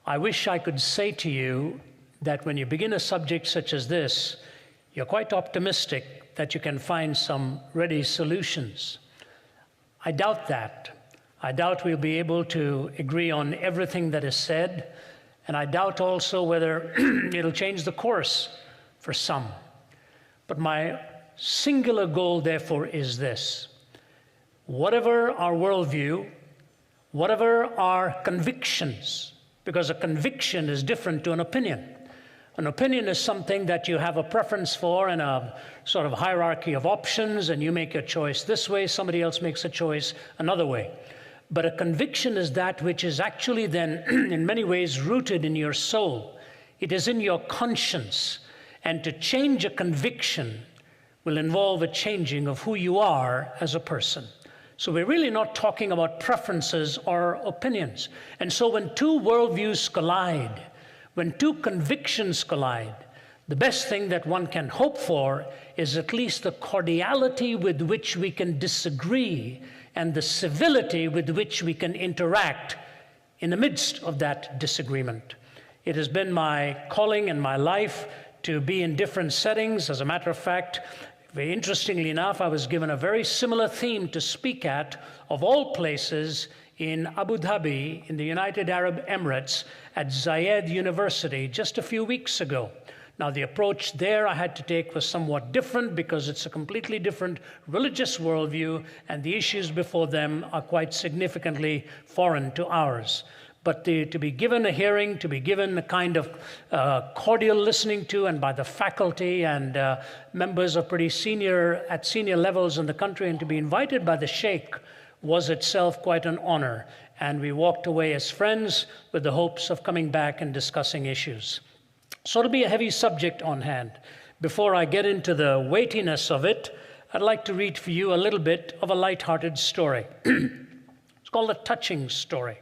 I wish I could say to you that when you begin a subject such as this, you're quite optimistic that you can find some ready solutions. I doubt that. I doubt we'll be able to agree on everything that is said, and I doubt also whether it'll change the course for some. But my singular goal, therefore, is this. Whatever our worldview, whatever our convictions, because a conviction is different to an opinion. An opinion is something that you have a preference for in a sort of hierarchy of options, and you make your choice this way, somebody else makes a choice another way. But a conviction is that which is actually then, in many ways, rooted in your soul. It is in your conscience. And to change a conviction will involve a changing of who you are as a person. So we're really not talking about preferences or opinions. And so when two worldviews collide, when two convictions collide, the best thing that one can hope for is at least the cordiality with which we can disagree and the civility with which we can interact in the midst of that disagreement. It has been my calling in my life to be in different settings. As a matter of fact, very interestingly enough, I was given a very similar theme to speak at, of all places, in Abu Dhabi, in the United Arab Emirates, at Zayed University just a few weeks ago. Now, the approach there I had to take was somewhat different because it's a completely different religious worldview, and the issues before them are quite significantly foreign to ours. But to be given a hearing, to be given a kind of cordial listening to, and by the faculty and members of pretty senior levels in the country, and to be invited by the Sheikh was itself quite an honor. And we walked away as friends with the hopes of coming back and discussing issues. So it'll be a heavy subject on hand. Before I get into the weightiness of it, I'd like to read for you a little bit of a light-hearted story. It's called A Touching Story.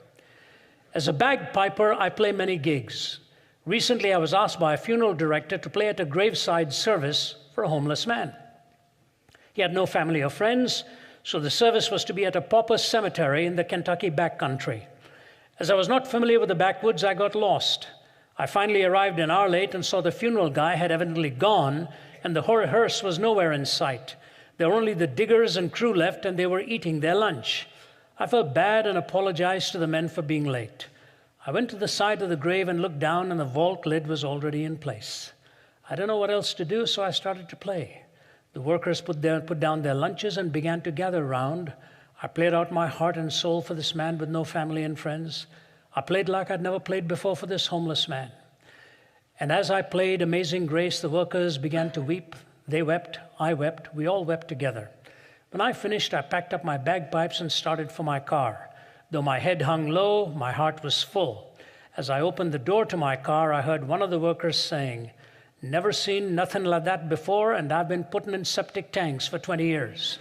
As a bagpiper, I play many gigs. Recently, I was asked by a funeral director to play at a graveside service for a homeless man. He had no family or friends, so the service was to be at a pauper cemetery in the Kentucky backcountry. As I was not familiar with the backwoods, I got lost. I finally arrived an hour late and saw the funeral guy had evidently gone, and the hearse was nowhere in sight. There were only the diggers and crew left, and they were eating their lunch. I felt bad and apologized to the men for being late. I went to the side of the grave and looked down, and the vault lid was already in place. I didn't know what else to do, so I started to play. The workers put down their lunches and began to gather round. I played out my heart and soul for this man with no family and friends. I played like I'd never played before for this homeless man. And as I played Amazing Grace, the workers began to weep. They wept, I wept, we all wept together. When I finished, I packed up my bagpipes and started for my car. Though my head hung low, my heart was full. As I opened the door to my car, I heard one of the workers saying, "Never seen nothing like that before, and I've been putting in septic tanks for 20 years.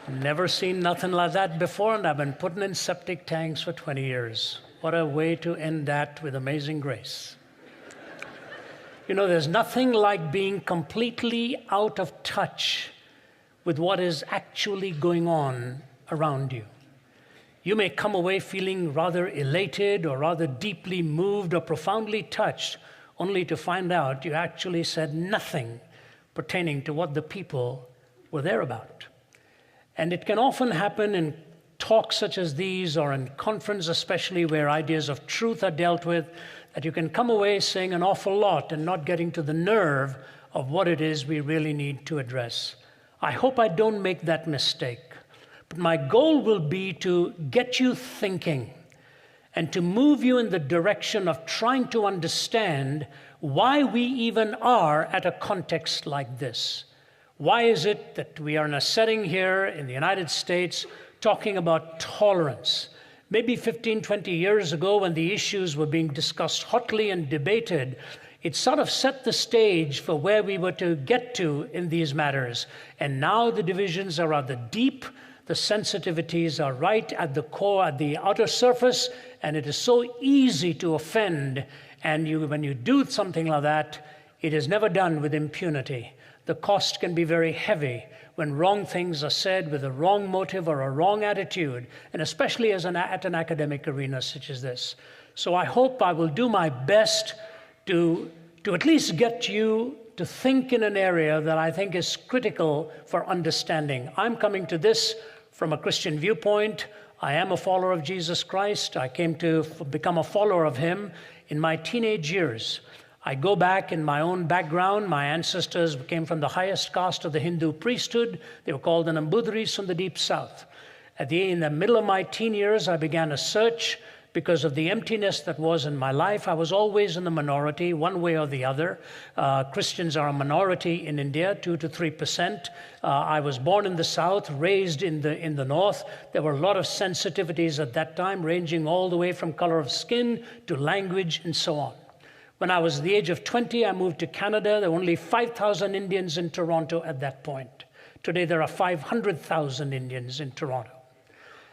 Never seen nothing like that before, and I've been putting in septic tanks for 20 years. What a way to end that with Amazing Grace. You know, there's nothing like being completely out of touch with what is actually going on around you. You may come away feeling rather elated or rather deeply moved or profoundly touched, only to find out you actually said nothing pertaining to what the people were there about. And it can often happen in talks such as these, or in conference especially, where ideas of truth are dealt with, that you can come away saying an awful lot and not getting to the nerve of what it is we really need to address. I hope I don't make that mistake. But my goal will be to get you thinking and to move you in the direction of trying to understand why we even are at a context like this. Why is it that we are in a setting here in the United States talking about tolerance? Maybe 15, 20 years ago, when the issues were being discussed hotly and debated, it sort of set the stage for where we were to get to in these matters. And now the divisions are rather deep, the sensitivities are right at the core, at the outer surface, and it is so easy to offend. And when you do something like that, it is never done with impunity. The cost can be very heavy when wrong things are said with a wrong motive or a wrong attitude, and especially at an academic arena such as this. So I hope I will do my best to at least get you to think in an area that I think is critical for understanding. I'm coming to this from a Christian viewpoint. I am a follower of Jesus Christ. I came to become a follower of him in my teenage years. I go back in my own background. My ancestors came from the highest caste of the Hindu priesthood. They were called the Nambudris from the deep south. In the middle of my teen years, I began a search because of the emptiness that was in my life. I was always in the minority, one way or the other. Christians are a minority in India, 2 to 3%. I was born in the south, raised in the north. There were a lot of sensitivities at that time, ranging all the way from color of skin to language and so on. When I was the age of 20, I moved to Canada. There were only 5,000 Indians in Toronto at that point. Today, there are 500,000 Indians in Toronto.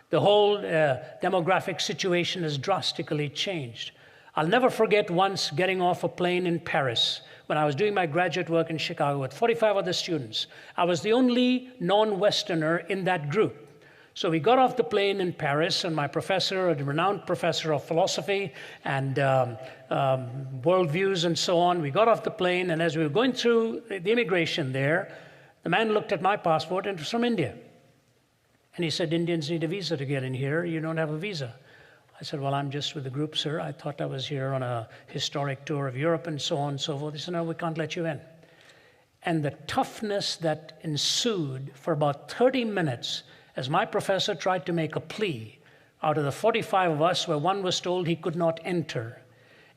The whole demographic situation has drastically changed. I'll never forget once getting off a plane in Paris when I was doing my graduate work in Chicago with 45 other students. I was the only non-Westerner in that group. So we got off the plane in Paris, and my professor, a renowned professor of philosophy and worldviews and so on, we got off the plane, and as we were going through the immigration there, the man looked at my passport, and it was from India. And he said, Indians need a visa to get in here. You don't have a visa. I said, well, I'm just with the group, sir. I thought I was here on a historic tour of Europe and so on and so forth. He said, no, we can't let you in. And the toughness that ensued for about 30 minutes as my professor tried to make a plea out of the 45 of us where one was told he could not enter.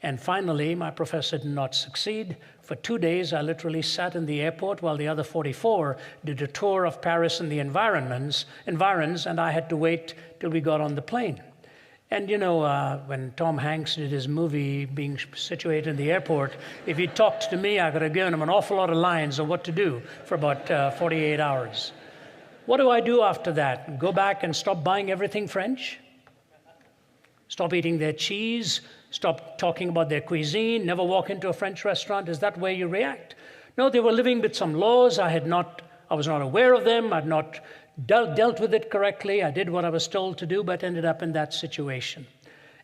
And finally, my professor did not succeed. For 2 days, I literally sat in the airport while the other 44 did a tour of Paris and the environs, and I had to wait till we got on the plane. And you know, when Tom Hanks did his movie, being situated in the airport, if he talked to me, I could have given him an awful lot of lines of what to do for about 48 hours. What do I do after that? Go back and stop buying everything French? Stop eating their cheese? Stop talking about their cuisine? Never walk into a French restaurant? Is that where you react? No, they were living with some laws. I was not aware of them. I'd not dealt with it correctly. I did what I was told to do, but ended up in that situation.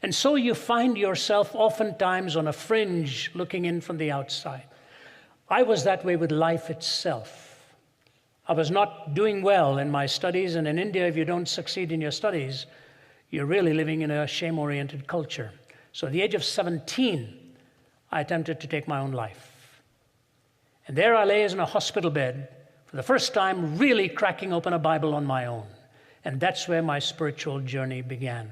And so you find yourself oftentimes on a fringe looking in from the outside. I was that way with life itself. I was not doing well in my studies, and in India, if you don't succeed in your studies, you're really living in a shame-oriented culture. So at the age of 17, I attempted to take my own life. And there I lay in a hospital bed, for the first time really cracking open a Bible on my own. And that's where my spiritual journey began.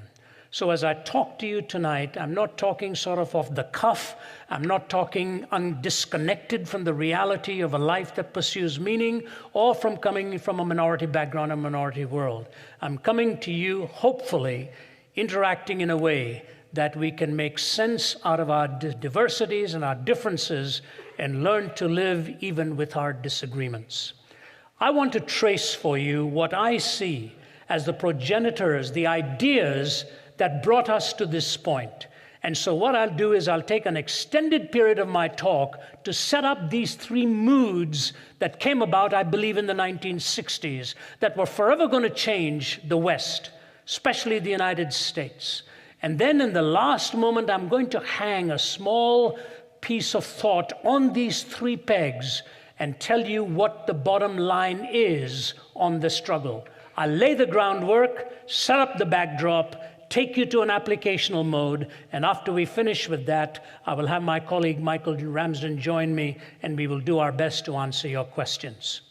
So as I talk to you tonight, I'm not talking sort of off the cuff. I'm not talking disconnected from the reality of a life that pursues meaning or from coming from a minority background, a minority world. I'm coming to you, hopefully, interacting in a way that we can make sense out of our diversities and our differences and learn to live even with our disagreements. I want to trace for you what I see as the progenitors, the ideas that brought us to this point. And so what I'll do is I'll take an extended period of my talk to set up these three moods that came about, I believe, in the 1960s that were forever going to change the West, especially the United States. And then in the last moment, I'm going to hang a small piece of thought on these three pegs and tell you what the bottom line is on the struggle. I'll lay the groundwork, set up the backdrop, take you to an applicational mode, and after we finish with that, I will have my colleague Michael Ramsden join me, and we will do our best to answer your questions.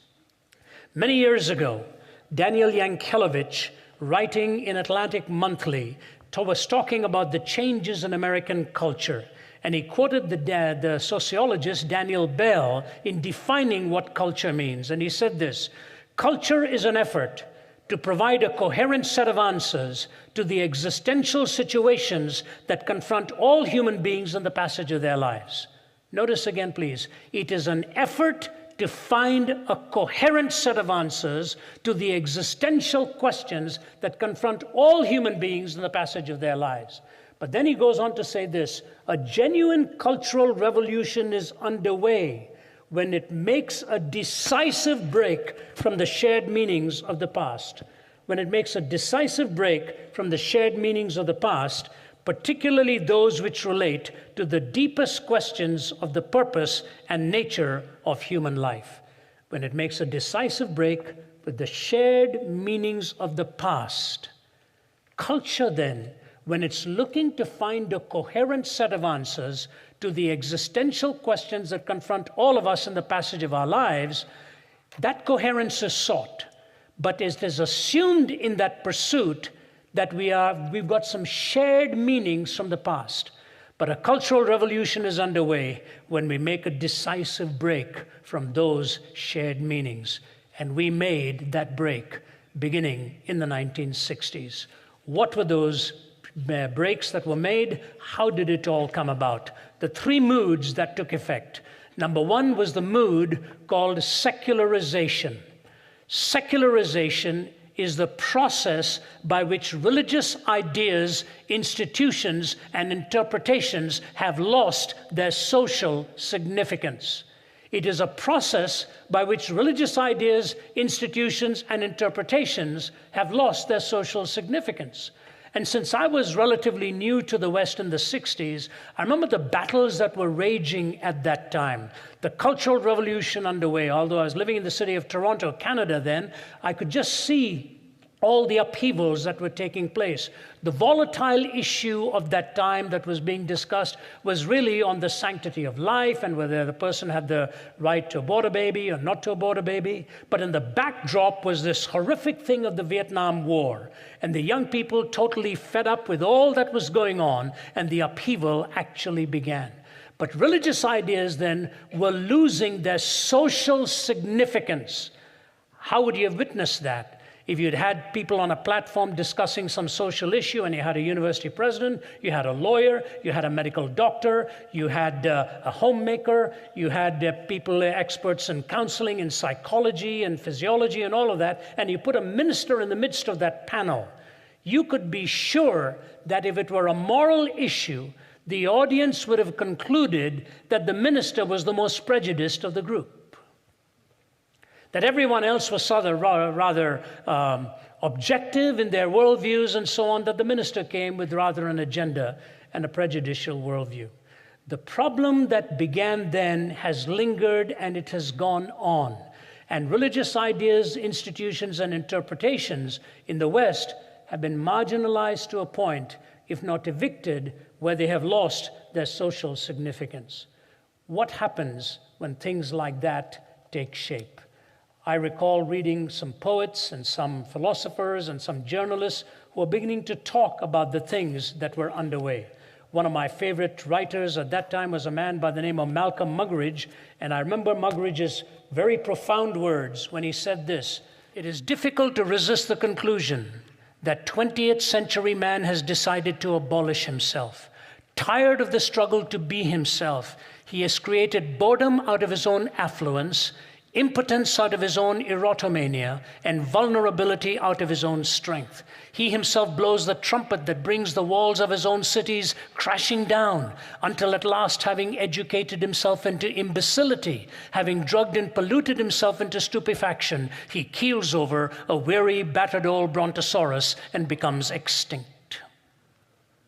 Many years ago, Daniel Yankelevich, writing in Atlantic Monthly, was talking about the changes in American culture, and he quoted the sociologist Daniel Bell in defining what culture means, and he said this: culture is an effort to provide a coherent set of answers to the existential situations that confront all human beings in the passage of their lives. Notice again, please. It is an effort to find a coherent set of answers to the existential questions that confront all human beings in the passage of their lives. But then he goes on to say this: a genuine cultural revolution is underway, when it makes a decisive break from the shared meanings of the past. When it makes a decisive break from the shared meanings of the past, particularly those which relate to the deepest questions of the purpose and nature of human life. When it makes a decisive break with the shared meanings of the past. Culture then, when it's looking to find a coherent set of answers to the existential questions that confront all of us in the passage of our lives, that coherence is sought. But it is assumed in that pursuit that we've got some shared meanings from the past. But a cultural revolution is underway when we make a decisive break from those shared meanings. And we made that break beginning in the 1960s. What were those breaks that were made? How did it all come about? The three moods that took effect. Number one was the mood called secularization. Secularization is the process by which religious ideas, institutions, and interpretations have lost their social significance. It is a process by which religious ideas, institutions, and interpretations have lost their social significance. And since I was relatively new to the West in the 60s, I remember the battles that were raging at that time. The Cultural Revolution underway. Although I was living in the city of Toronto, Canada then, I could just see all the upheavals that were taking place. The volatile issue of that time that was being discussed was really on the sanctity of life and whether the person had the right to abort a baby or not to abort a baby. But in the backdrop was this horrific thing of the Vietnam War. And the young people totally fed up with all that was going on, and the upheaval actually began. But religious ideas then were losing their social significance. How would you have witnessed that? If you'd had people on a platform discussing some social issue and you had a university president, you had a lawyer, you had a medical doctor, you had a homemaker, you had people, experts in counseling and psychology and physiology and all of that, and you put a minister in the midst of that panel, you could be sure that if it were a moral issue, the audience would have concluded that the minister was the most prejudiced of the group. That everyone else was rather objective in their worldviews and so on, that the minister came with rather an agenda and a prejudicial worldview. The problem that began then has lingered and it has gone on. And religious ideas, institutions, and interpretations in the West have been marginalized to a point, if not evicted, where they have lost their social significance. What happens when things like that take shape? I recall reading some poets and some philosophers and some journalists who were beginning to talk about the things that were underway. One of my favorite writers at that time was a man by the name of Malcolm Muggeridge, and I remember Muggeridge's very profound words when he said this: "It is difficult to resist the conclusion that 20th century man has decided to abolish himself. Tired of the struggle to be himself, he has created boredom out of his own affluence, impotence out of his own erotomania, and vulnerability out of his own strength. He himself blows the trumpet that brings the walls of his own cities crashing down, until at last, having educated himself into imbecility, having drugged and polluted himself into stupefaction, he keels over a weary, battered old brontosaurus and becomes extinct."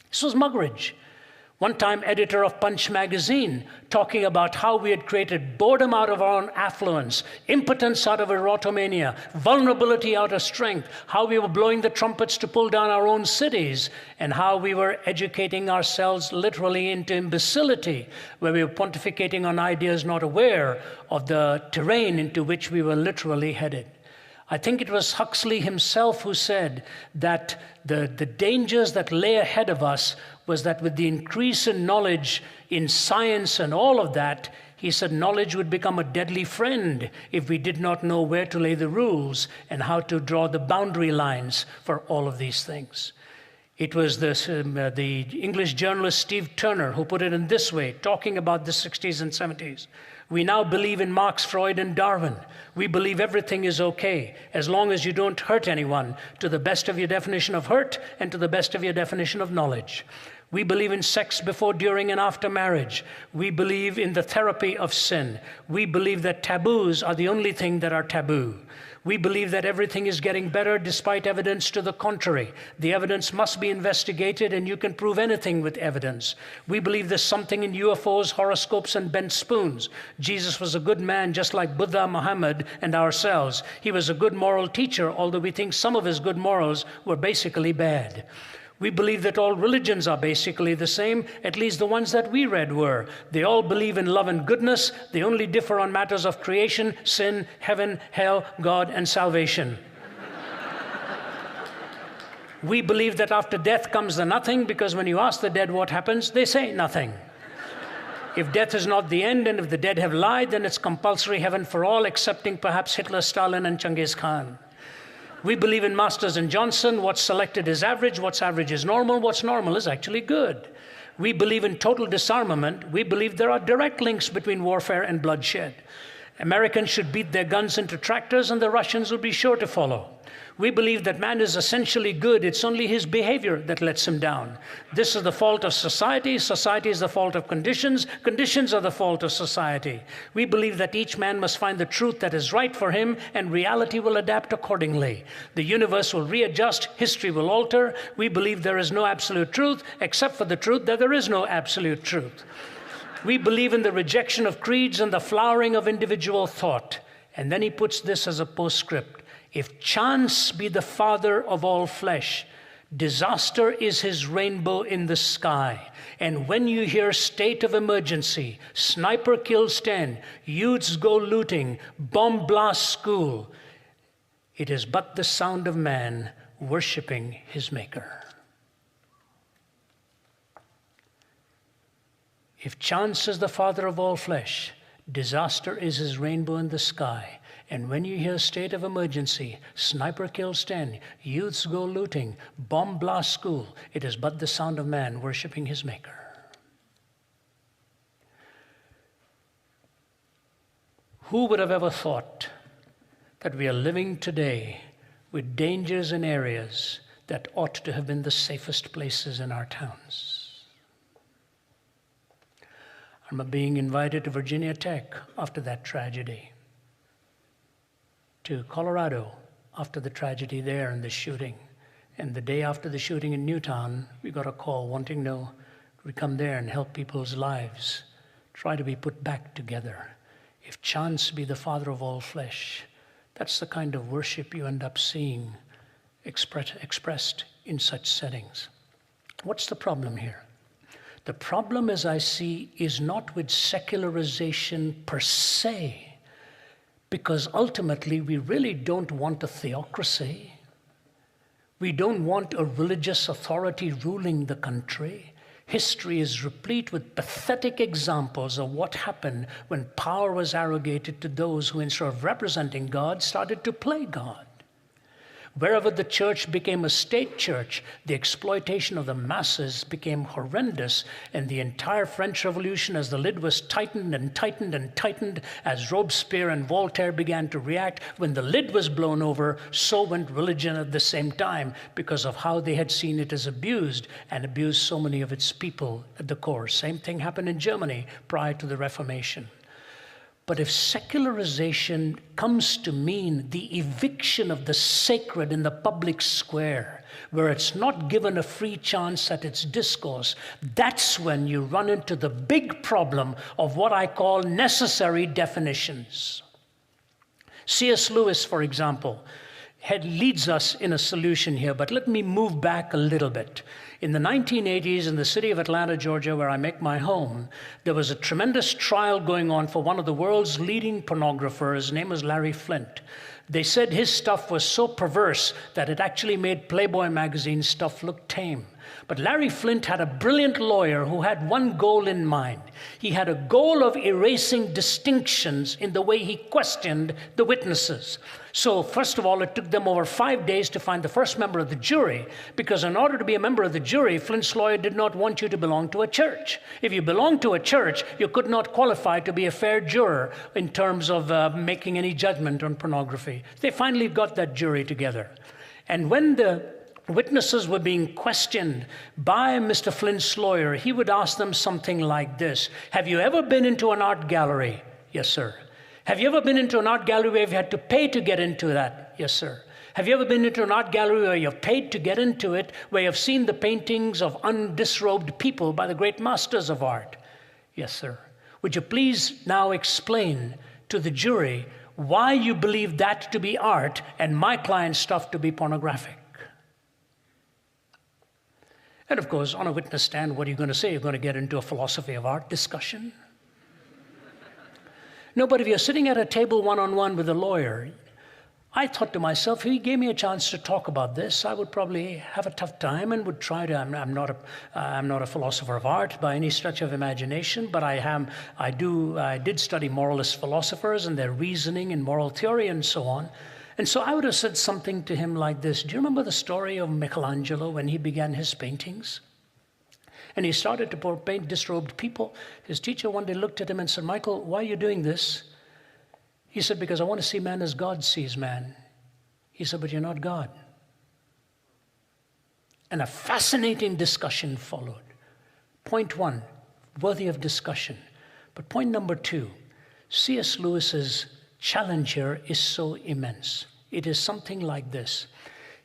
This was Muggeridge, one time editor of Punch magazine, talking about how we had created boredom out of our own affluence, impotence out of erotomania, vulnerability out of strength, how we were blowing the trumpets to pull down our own cities, and how we were educating ourselves literally into imbecility, where we were pontificating on ideas not aware of the terrain into which we were literally headed. I think it was Huxley himself who said that the dangers that lay ahead of us was that with the increase in knowledge in science and all of that, he said knowledge would become a deadly friend if we did not know where to lay the rules and how to draw the boundary lines for all of these things. It was the English journalist Steve Turner who put it in this way, talking about the 60s and 70s. "We now believe in Marx, Freud, and Darwin. We believe everything is okay, as long as you don't hurt anyone, to the best of your definition of hurt and to the best of your definition of knowledge. We believe in sex before, during, and after marriage. We believe in the therapy of sin. We believe that taboos are the only thing that are taboo. We believe that everything is getting better despite evidence to the contrary. The evidence must be investigated, and you can prove anything with evidence. We believe there's something in UFOs, horoscopes, and bent spoons. Jesus was a good man, just like Buddha, Muhammad, and ourselves. He was a good moral teacher, although we think some of his good morals were basically bad. We believe that all religions are basically the same, at least the ones that we read were. They all believe in love and goodness. They only differ on matters of creation, sin, heaven, hell, God, and salvation. We believe that after death comes the nothing, because when you ask the dead what happens, they say nothing. If death is not the end, and if the dead have lied, then it's compulsory heaven for all, excepting perhaps Hitler, Stalin, and Genghis Khan. We believe in Masters and Johnson. What's selected is average. What's average is normal. What's normal is actually good. We believe in total disarmament. We believe there are direct links between warfare and bloodshed. Americans should beat their guns into tractors, and the Russians will be sure to follow. We believe that man is essentially good. It's only his behavior that lets him down. This is the fault of society. Society is the fault of conditions. Conditions are the fault of society. We believe that each man must find the truth that is right for him, and reality will adapt accordingly. The universe will readjust. History will alter. We believe there is no absolute truth, except for the truth that there is no absolute truth. We believe in the rejection of creeds and the flowering of individual thought. And then he puts this as a postscript. If chance be the father of all flesh, disaster is his rainbow in the sky. And when you hear state of emergency, sniper kills 10, youths go looting, bomb blast school, it is but the sound of man worshiping his maker. If chance is the father of all flesh, disaster is his rainbow in the sky. And when you hear state of emergency, sniper kills 10, youths go looting, bomb blast school, it is but the sound of man worshiping his maker. Who would have ever thought that we are living today with dangers in areas that ought to have been the safest places in our towns? I remember being invited to Virginia Tech after that tragedy, to Colorado after the tragedy there and the shooting. And the day after the shooting in Newtown, we got a call wanting to know, could we come there and help people's lives, try to be put back together. If chance be the father of all flesh, that's the kind of worship you end up seeing expressed in such settings. What's the problem here? The problem, as I see, is not with secularization per se, because ultimately we really don't want a theocracy. We don't want a religious authority ruling the country. History is replete with pathetic examples of what happened when power was arrogated to those who, instead of representing God, started to play God. Wherever the church became a state church, the exploitation of the masses became horrendous, and the entire French Revolution, as the lid was tightened and tightened and tightened, as Robespierre and Voltaire began to react, when the lid was blown over, so went religion at the same time, because of how they had seen it as abused, and abused so many of its people at the core. Same thing happened in Germany prior to the Reformation. But if secularization comes to mean the eviction of the sacred in the public square, where it's not given a free chance at its discourse, that's when you run into the big problem of what I call necessary definitions. C.S. Lewis, for example, leads us in a solution here, but let me move back a little bit. In the 1980s, in the city of Atlanta, Georgia, where I make my home, there was a tremendous trial going on for one of the world's leading pornographers. His name was Larry Flynt. They said his stuff was so perverse that it actually made Playboy magazine stuff look tame. But Larry Flynt had a brilliant lawyer who had one goal in mind. He had a goal of erasing distinctions in the way he questioned the witnesses. So first of all, it took them over 5 days to find the first member of the jury, because in order to be a member of the jury, Flynt's lawyer did not want you to belong to a church. If you belonged to a church, you could not qualify to be a fair juror in terms of making any judgment on pornography. They finally got that jury together. And when the witnesses were being questioned by Mr. Flint's lawyer, he would ask them something like this: have you ever been into an art gallery? Yes, sir. Have you ever been into an art gallery where you had to pay to get into that? Yes, sir. Have you ever been into an art gallery where you've paid to get into it, where you've seen the paintings of undisrobed people by the great masters of art? Yes, sir. Would you please now explain to the jury why you believe that to be art and my client's stuff to be pornographic? And of course, on a witness stand, what are you going to say? You're going to get into a philosophy of art discussion? No, but if you're sitting at a table one-on-one with a lawyer, I thought to myself, if he gave me a chance to talk about this, I would probably have a tough time and would try to. I'm not a philosopher of art by any stretch of imagination, but I did study moralist philosophers and their reasoning and moral theory and so on. And so I would have said something to him like this: do you remember the story of Michelangelo when he began his paintings? And he started to paint disrobed people. His teacher one day looked at him and said, "Michael, why are you doing this?" He said, "Because I want to see man as God sees man." He said, "But you're not God." And a fascinating discussion followed. Point one, worthy of discussion. But point number two, C.S. Lewis's challenge here is so immense. It is something like this.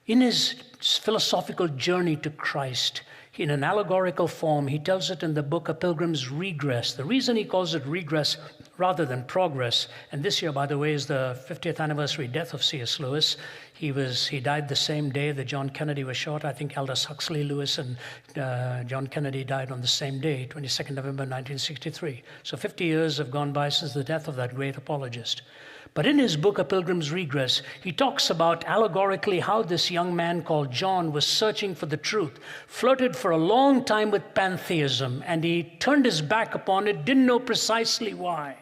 In his philosophical journey to Christ, in an allegorical form, he tells it in the book A Pilgrim's Regress. The reason he calls it regress rather than progress, and this year, by the way, is the 50th anniversary death of C.S. Lewis. He died the same day that John Kennedy was shot. I think Aldous Huxley Lewis and John Kennedy died on the same day, 22nd November 1963. So 50 years have gone by since the death of that great apologist. But in his book, A Pilgrim's Regress, he talks about allegorically how this young man called John was searching for the truth, flirted for a long time with pantheism, and he turned his back upon it, didn't know precisely why.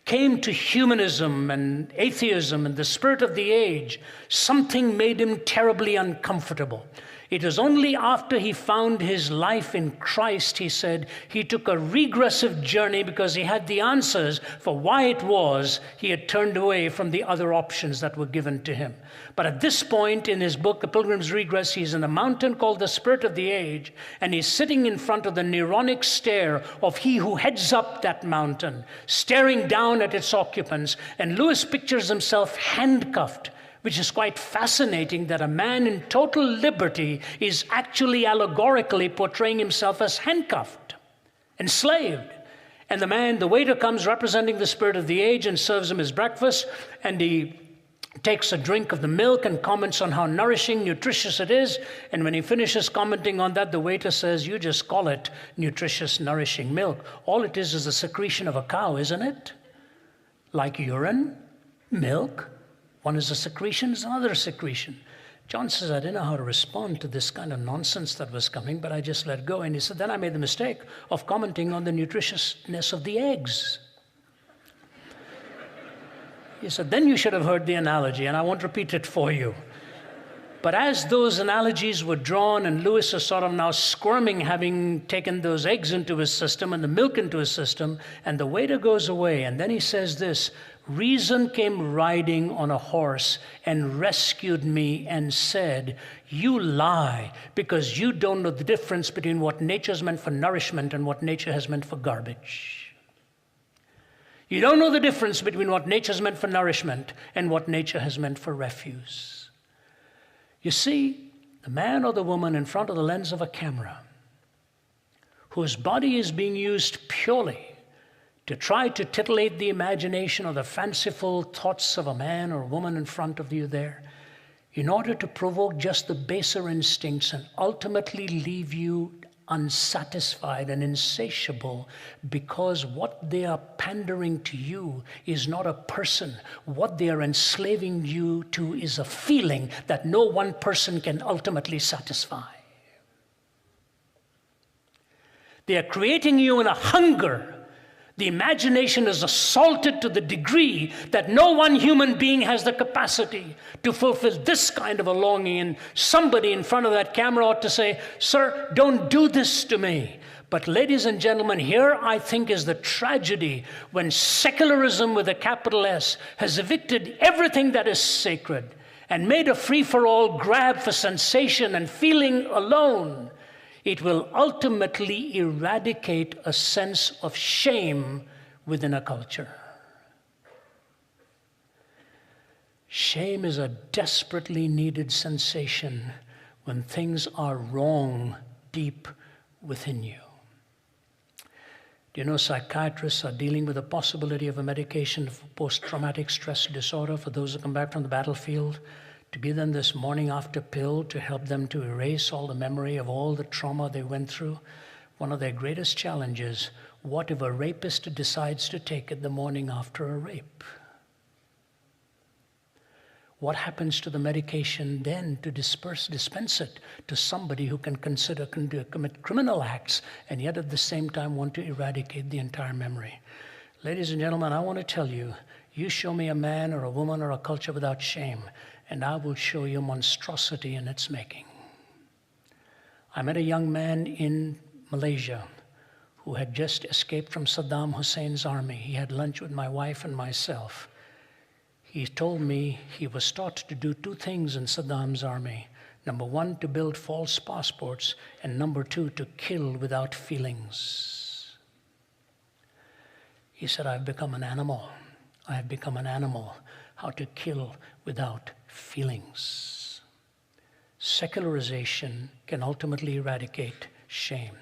Came to humanism and atheism and the spirit of the age. Something made him terribly uncomfortable. It was only after he found his life in Christ, he said, he took a regressive journey because he had the answers for why it was he had turned away from the other options that were given to him. But at this point in his book, The Pilgrim's Regress, he's in a mountain called the Spirit of the Age, and he's sitting in front of the neuronic stare of he who heads up that mountain, staring down at its occupants, and Lewis pictures himself handcuffed, which is quite fascinating that a man in total liberty is actually allegorically portraying himself as handcuffed, enslaved. And the waiter comes representing the spirit of the age and serves him his breakfast, and he takes a drink of the milk and comments on how nourishing, nutritious it is. And when he finishes commenting on that, the waiter says, "You just call it nutritious, nourishing milk. All it is the secretion of a cow, isn't it? Like urine, milk. One is a secretion, is another secretion." John says, "I didn't know how to respond to this kind of nonsense that was coming, but I just let go." And he said, "Then I made the mistake of commenting on the nutritiousness of the eggs." He said, "Then you should have heard the analogy, and I won't repeat it for you." But as those analogies were drawn, and Lewis is sort of now squirming, having taken those eggs into his system and the milk into his system, and the waiter goes away, and then he says this: "Reason came riding on a horse and rescued me and said, 'You lie because you don't know the difference between what nature's meant for nourishment and what nature has meant for garbage. You don't know the difference between what nature's meant for nourishment and what nature has meant for refuse.'" You see, the man or the woman in front of the lens of a camera, whose body is being used purely to try to titillate the imagination or the fanciful thoughts of a man or woman in front of you there, in order to provoke just the baser instincts and ultimately leave you unsatisfied and insatiable, because what they are pandering to you is not a person. What they are enslaving you to is a feeling that no one person can ultimately satisfy. They are creating you in a hunger. The imagination is assaulted to the degree that no one human being has the capacity to fulfill this kind of a longing. And somebody in front of that camera ought to say, "Sir, don't do this to me." But ladies and gentlemen, here I think is the tragedy when secularism with a capital S has evicted everything that is sacred. and made a free-for-all grab for sensation and feeling alone, it will ultimately eradicate a sense of shame within a culture. Shame is a desperately needed sensation when things are wrong deep within you. Do you know psychiatrists are dealing with the possibility of a medication for post-traumatic stress disorder for those who come back from the battlefield, to give them this morning after pill to help them to erase all the memory of all the trauma they went through? One of their greatest challenges: what if a rapist decides to take it the morning after a rape? What happens to the medication then to dispense it to somebody who can consider to commit criminal acts and yet at the same time want to eradicate the entire memory? Ladies and gentlemen, I want to tell you, you show me a man or a woman or a culture without shame, and I will show you monstrosity in its making. I met a young man in Malaysia who had just escaped from Saddam Hussein's army. He had lunch with my wife and myself. He told me he was taught to do two things in Saddam's army. Number one, to build false passports, and number two, to kill without feelings. He said, I've become an animal. I have become an animal. How to kill without feelings. Secularization can ultimately eradicate shame.